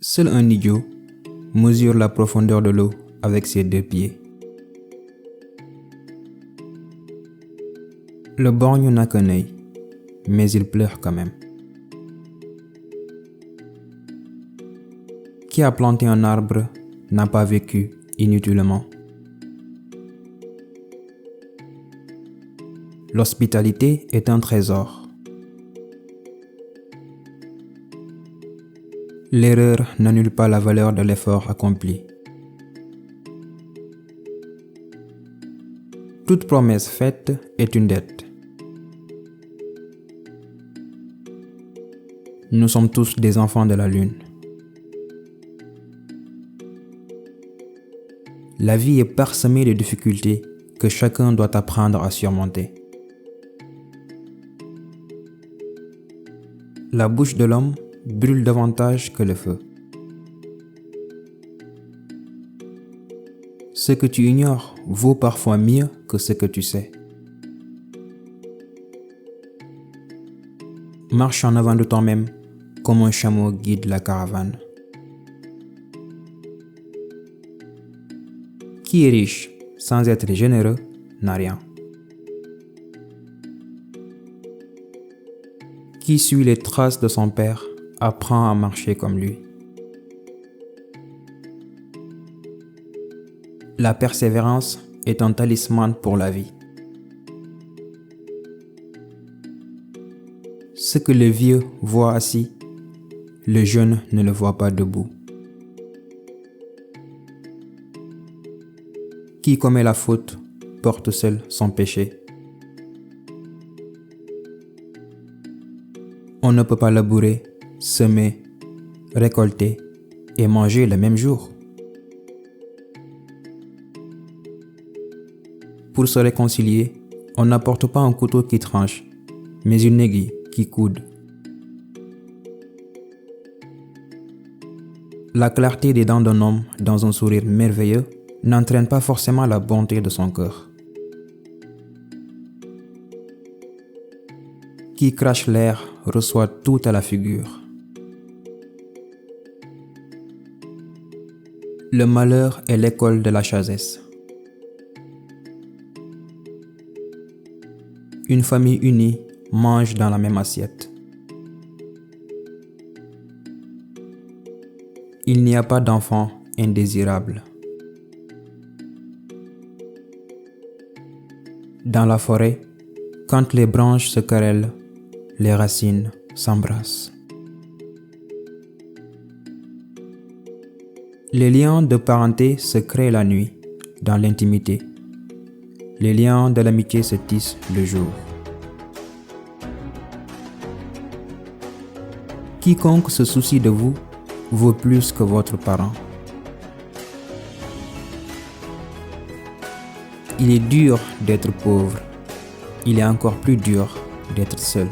Seul un idiot mesure la profondeur de l'eau avec ses 2 pieds. Le borgne n'a qu'un œil, mais il pleure quand même. Qui a planté un arbre n'a pas vécu inutilement. L'hospitalité est un trésor. L'erreur n'annule pas la valeur de l'effort accompli. Toute promesse faite est une dette. Nous sommes tous des enfants de la lune. La vie est parsemée de difficultés que chacun doit apprendre à surmonter. La bouche de l'homme brûle davantage que le feu. Ce que tu ignores vaut parfois mieux que ce que tu sais. Marche en avant de toi-même comme un chameau guide la caravane. Qui est riche sans être généreux n'a rien. Qui suit les traces de son père apprend à marcher comme lui. La persévérance est un talisman pour la vie. Ce que le vieux voit assis, le jeune ne le voit pas debout. Qui commet la faute porte seul son péché. On ne peut pas labourer, semer, récolter et manger le même jour. Pour se réconcilier, on n'apporte pas un couteau qui tranche, mais une aiguille qui coude. La clarté des dents d'un homme dans un sourire merveilleux n'entraîne pas forcément la bonté de son cœur. Qui crache l'air reçoit tout à la figure. Le malheur est l'école de la sagesse. Une famille unie mange dans la même assiette. Il n'y a pas d'enfant indésirable. Dans la forêt, quand les branches se querellent, les racines s'embrassent. Les liens de parenté se créent la nuit, dans l'intimité. Les liens de l'amitié se tissent le jour. Quiconque se soucie de vous vaut plus que votre parent. Il est dur d'être pauvre. Il est encore plus dur d'être seul.